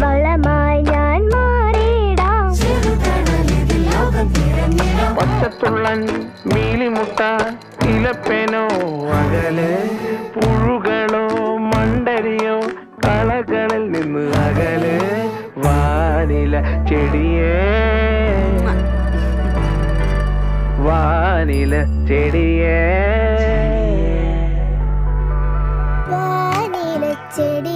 വളമായി ഞാൻ മാറിയിടാം. പച്ചത്തുള്ളൻ മീലിമുട്ട ഇലപ്പേനോ അകലെ പുഴുകളോ മണ്ടരിയോ കളകളിൽ നിന്ന് അകലെ വാനില ചെടിയേ വാനില ചെടിയേ വാനില ചെടി